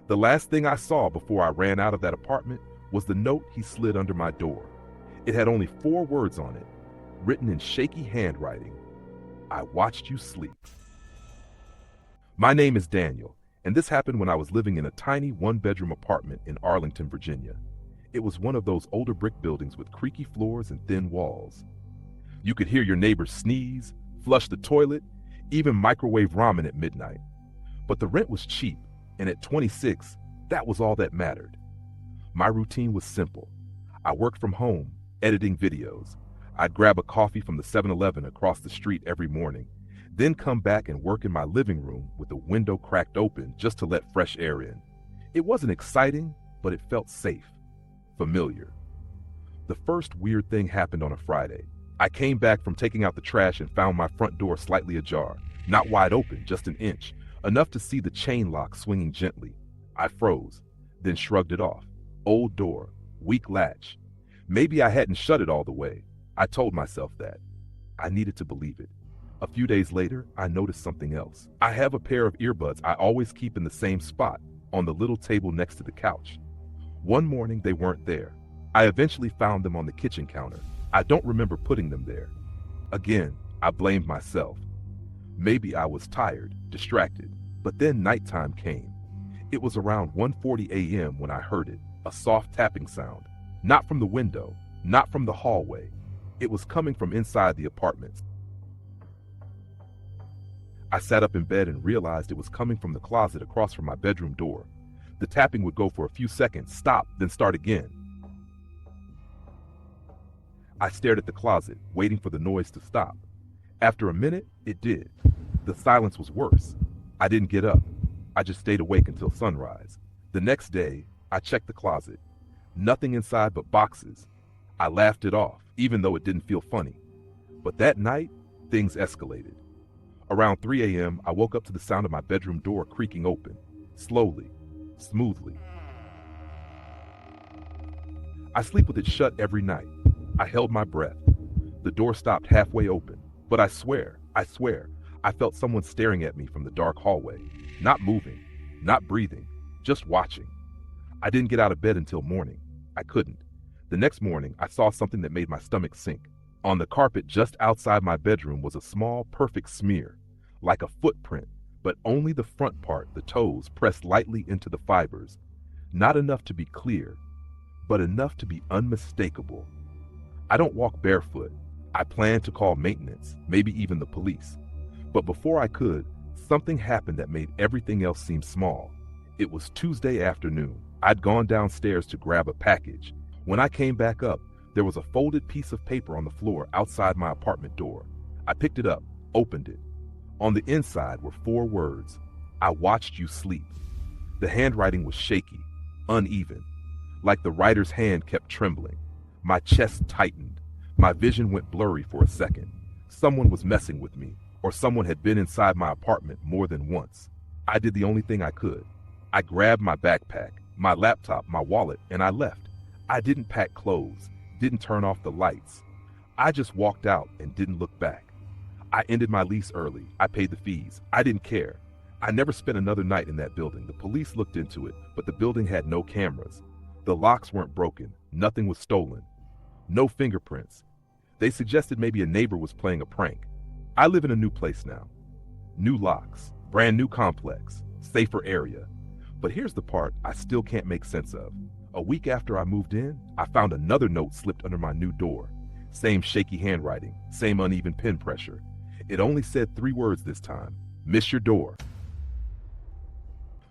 The last thing I saw before I ran out of that apartment was the note he slid under my door. It had only 4 words on it, written in shaky handwriting. I watched you sleep. My name is Daniel, and this happened when I was living in a tiny 1-bedroom apartment in Arlington, Virginia. It was one of those older brick buildings with creaky floors and thin walls. You could hear your neighbors sneeze, flush the toilet, even microwave ramen at midnight. But the rent was cheap, and at 26, that was all that mattered. My routine was simple. I worked from home, editing videos. I'd grab a coffee from the 7-Eleven across the street every morning, then come back and work in my living room with the window cracked open just to let fresh air in. It wasn't exciting, but it felt safe, familiar. The first weird thing happened on a Friday. I came back from taking out the trash and found my front door slightly ajar, not wide open, just an inch, enough to see the chain lock swinging gently. I froze, then shrugged it off. Old door, weak latch. Maybe I hadn't shut it all the way. I told myself that. I needed to believe it. A few days later, I noticed something else. I have a pair of earbuds I always keep in the same spot, on the little table next to the couch. One morning, they weren't there. I eventually found them on the kitchen counter. I don't remember putting them there. Again, I blamed myself. Maybe I was tired, distracted, but then nighttime came. It was around 1:40 a.m. when I heard it, a soft tapping sound. Not from the window, not from the hallway. It was coming from inside the apartment. I sat up in bed and realized it was coming from the closet across from my bedroom door. The tapping would go for a few seconds, stop, then start again. I stared at the closet, waiting for the noise to stop. After a minute, it did. The silence was worse. I didn't get up. I just stayed awake until sunrise. The next day, I checked the closet. Nothing inside but boxes. I laughed it off, even though it didn't feel funny. But that night, things escalated. Around 3 a.m., I woke up to the sound of my bedroom door creaking open, slowly, smoothly. I sleep with it shut every night. I held my breath. The door stopped halfway open, but I swear, I felt someone staring at me from the dark hallway, not moving, not breathing, just watching. I didn't get out of bed until morning. I couldn't. The next morning, I saw something that made my stomach sink. On the carpet just outside my bedroom was a small, perfect smear, like a footprint, but only the front part, the toes, pressed lightly into the fibers. Not enough to be clear, but enough to be unmistakable. I don't walk barefoot. I planned to call maintenance, maybe even the police. But before I could, something happened that made everything else seem small. It was Tuesday afternoon. I'd gone downstairs to grab a package. When I came back up, there was a folded piece of paper on the floor outside my apartment door. I picked it up, opened it. On the inside were 4 words. I watched you sleep. The handwriting was shaky, uneven, like the writer's hand kept trembling. My chest tightened. My vision went blurry for a second. Someone was messing with me, or someone had been inside my apartment more than once. I did the only thing I could. I grabbed my backpack, my laptop, my wallet, and I left. I didn't pack clothes, didn't turn off the lights. I just walked out and didn't look back. I ended my lease early. I paid the fees. I didn't care. I never spent another night in that building. The police looked into it, but the building had no cameras. The locks weren't broken. Nothing was stolen. No fingerprints. They suggested maybe a neighbor was playing a prank. I live in a new place now. New locks, brand new complex, safer area. But here's the part I still can't make sense of. A week after I moved in, I found another note slipped under my new door. Same shaky handwriting, same uneven pen pressure. It only said 3 words this time. Miss your door.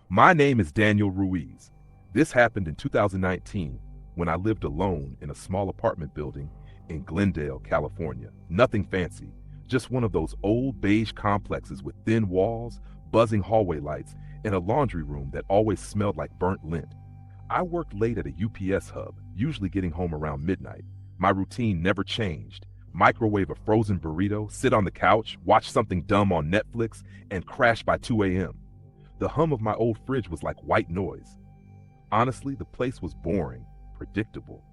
My name is Daniel Ruiz. This happened in 2019 when I lived alone in a small apartment building in Glendale, California. Nothing fancy, just one of those old beige complexes with thin walls, buzzing hallway lights, and a laundry room that always smelled like burnt lint. I worked late at a UPS hub, usually getting home around midnight. My routine never changed. Microwave a frozen burrito, sit on the couch, watch something dumb on Netflix, and crash by 2 a.m. The hum of my old fridge was like white noise. Honestly, the place was boring, predictable.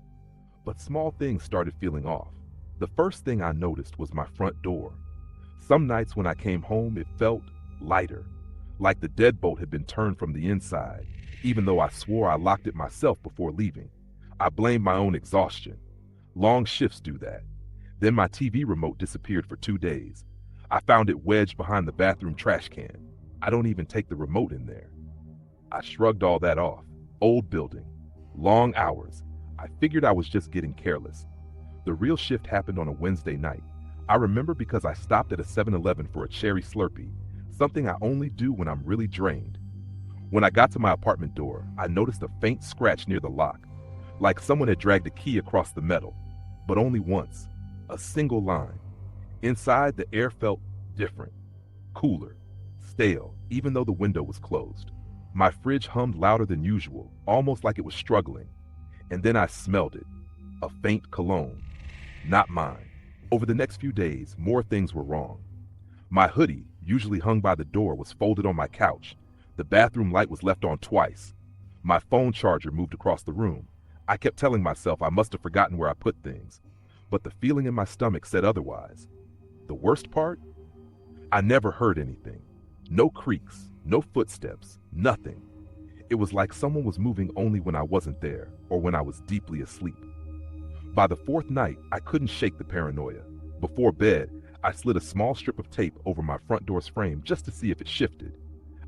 But small things started feeling off. The first thing I noticed was my front door. Some nights when I came home, it felt lighter, like the deadbolt had been turned from the inside. even though I swore I locked it myself before leaving. I blamed my own exhaustion. Long shifts do that. Then my TV remote disappeared for 2 days. I found it wedged behind the bathroom trash can. I don't even take the remote in there. I shrugged all that off. Old building. Long hours. I figured I was just getting careless. The real shift happened on a Wednesday night. I remember because I stopped at a 7-Eleven for a cherry Slurpee, something I only do when I'm really drained. When I got to my apartment door, I noticed a faint scratch near the lock, like someone had dragged a key across the metal, but only once. A single line. Inside, the air felt different, cooler, stale, even though the window was closed. My fridge hummed louder than usual, almost like it was struggling. And then I smelled it. A faint cologne. Not mine. Over the next few days, more things were wrong. My hoodie, usually hung by the door, was folded on my couch. The bathroom light was left on twice. My phone charger moved across the room. I kept telling myself I must have forgotten where I put things, but the feeling in my stomach said otherwise. The worst part? I never heard anything. No creaks, no footsteps, nothing. It was like someone was moving only when I wasn't there, or when I was deeply asleep. By the fourth night, I couldn't shake the paranoia. Before bed, I slid a small strip of tape over my front door's frame just to see if it shifted.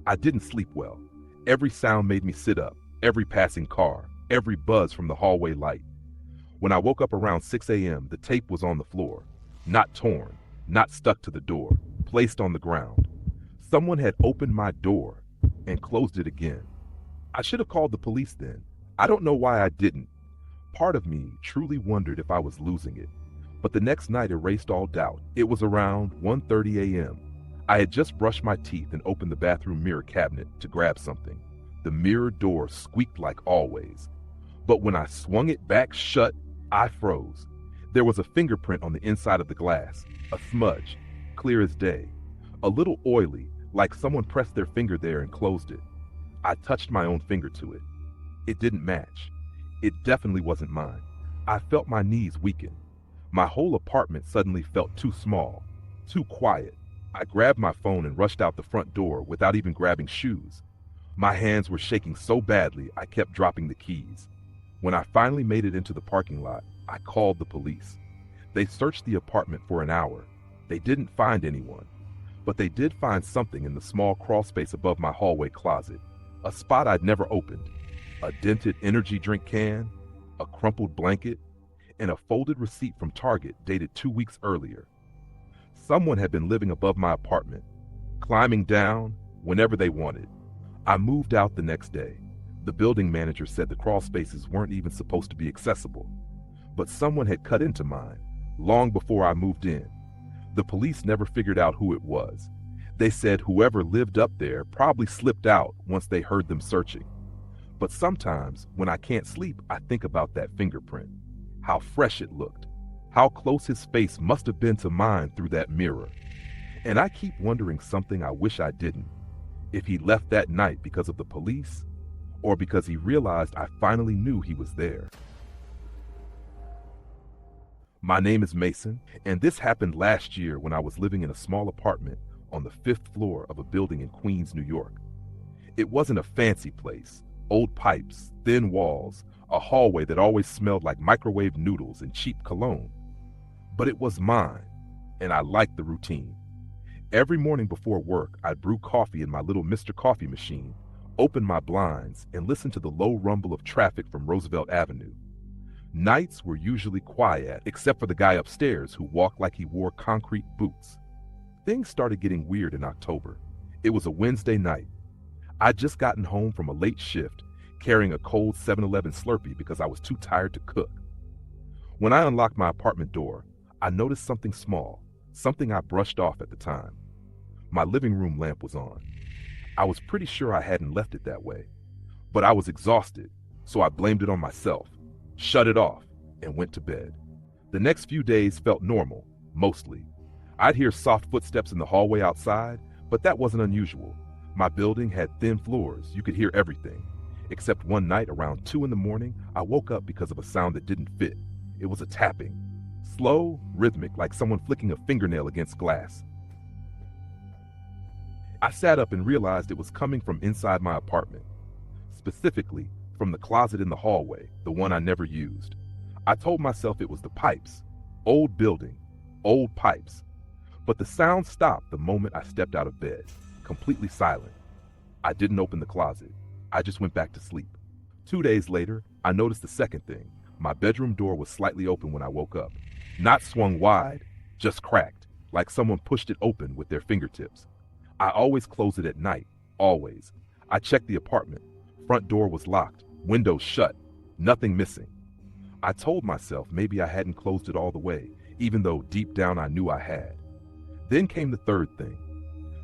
I didn't sleep well. Every sound made me sit up, every passing car, every buzz from the hallway light. When I woke up around 6 a.m., the tape was on the floor. Not torn, not stuck to the door, placed on the ground. Someone had opened my door and closed it again. I should have called the police then. I don't know why I didn't. Part of me truly wondered if I was losing it. But the next night erased all doubt. It was around 1:30 a.m. I had just brushed my teeth and opened the bathroom mirror cabinet to grab something. The mirror door squeaked like always. But when I swung it back shut, I froze. There was a fingerprint on the inside of the glass, a smudge, clear as day. A little oily, like someone pressed their finger there and closed it. I touched my own finger to it. It didn't match. It definitely wasn't mine. I felt my knees weaken. My whole apartment suddenly felt too small, too quiet. I grabbed my phone and rushed out the front door without even grabbing shoes. My hands were shaking so badly I kept dropping the keys. When I finally made it into the parking lot, I called the police. They searched the apartment for an hour. They didn't find anyone, but they did find something in the small crawl space above my hallway closet, a spot I'd never opened. A dented energy drink can, a crumpled blanket, and a folded receipt from Target dated 2 weeks earlier. Someone had been living above my apartment, climbing down whenever they wanted. I moved out the next day. The building manager said the crawl spaces weren't even supposed to be accessible, but someone had cut into mine long before I moved in. The police never figured out who it was. They said whoever lived up there probably slipped out once they heard them searching. But sometimes, when I can't sleep, I think about that fingerprint. How fresh it looked. How close his face must have been to mine through that mirror. And I keep wondering something I wish I didn't. If he left that night because of the police, or because he realized I finally knew he was there. My name is Mason, and this happened last year when I was living in a small apartment on the 5th floor of a building in Queens, New York. It wasn't a fancy place. Old pipes, thin walls, a hallway that always smelled like microwave noodles and cheap cologne. But it was mine, and I liked the routine. Every morning before work, I'd brew coffee in my little Mr. Coffee machine, open my blinds, and listen to the low rumble of traffic from Roosevelt Avenue. Nights were usually quiet, except for the guy upstairs who walked like he wore concrete boots. Things started getting weird in October. It was a Wednesday night. I'd just gotten home from a late shift, carrying a cold 7-Eleven Slurpee because I was too tired to cook. When I unlocked my apartment door, I noticed something small, something I brushed off at the time. My living room lamp was on. I was pretty sure I hadn't left it that way, but I was exhausted, so I blamed it on myself, shut it off, and went to bed. The next few days felt normal, mostly. I'd hear soft footsteps in the hallway outside, but that wasn't unusual. My building had thin floors, you could hear everything. Except one night around 2 in the morning, I woke up because of a sound that didn't fit. It was a tapping. Slow, rhythmic, like someone flicking a fingernail against glass. I sat up and realized it was coming from inside my apartment. specifically from the closet in the hallway, the one I never used. I told myself it was the pipes. Old building, old pipes. But the sound stopped the moment I stepped out of bed, completely silent. I didn't open the closet. I just went back to sleep. 2 days later, I noticed the second thing. My bedroom door was slightly open when I woke up. Not swung wide, just cracked, like someone pushed it open with their fingertips. I always close it at night, always. I checked the apartment. Front door was locked, windows shut, nothing missing. I told myself maybe I hadn't closed it all the way, even though deep down I knew I had. Then came the third thing.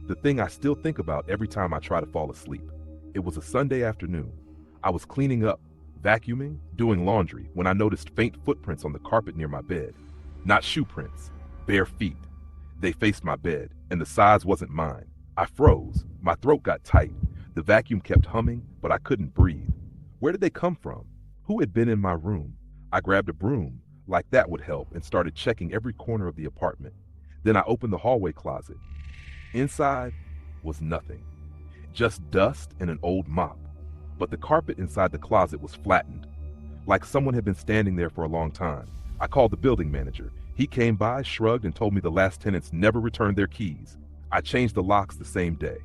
The thing I still think about every time I try to fall asleep. It was a Sunday afternoon. I was cleaning up, vacuuming, doing laundry when I noticed faint footprints on the carpet near my bed. Not shoe prints, bare feet. They faced my bed, and the size wasn't mine. I froze. My throat got tight. The vacuum kept humming, but I couldn't breathe. Where did they come from? Who had been in my room? I grabbed a broom, like that would help, and started checking every corner of the apartment. Then I opened the hallway closet. Inside was nothing. Just dust and an old mop. But the carpet inside the closet was flattened, like someone had been standing there for a long time. I called the building manager. He came by, shrugged, and told me the last tenants never returned their keys. I changed the locks the same day.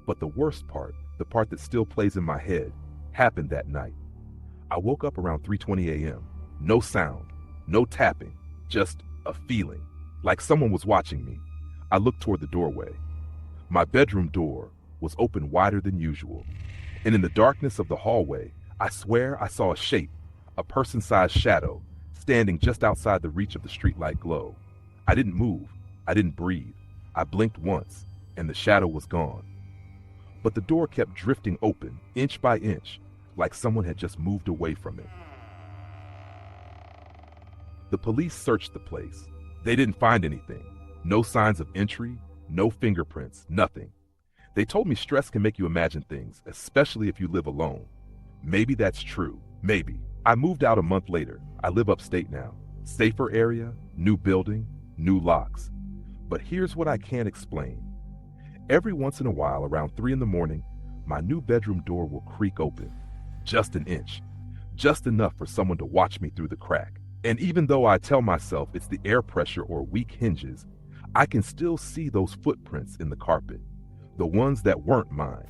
But the worst part, the part that still plays in my head, happened that night. I woke up around 3:20 a.m. No sound, no tapping, just a feeling, like someone was watching me. I looked toward the doorway. My bedroom door was open wider than usual. And in the darkness of the hallway, I swear I saw a shape, a person-sized shadow, standing just outside the reach of the streetlight glow. I didn't move. I didn't breathe. I blinked once, and the shadow was gone. But the door kept drifting open, inch by inch, like someone had just moved away from it. The police searched the place. They didn't find anything. No signs of entry, no fingerprints, nothing. They told me stress can make you imagine things, especially if you live alone. Maybe that's true. Maybe. I moved out a month later. I live upstate now. Safer area, new building, new locks. But here's what I can't explain. Every once in a while, around 3 in the morning, my new bedroom door will creak open. Just an inch. Just enough for someone to watch me through the crack. And even though I tell myself it's the air pressure or weak hinges, I can still see those footprints in the carpet. The ones that weren't mine.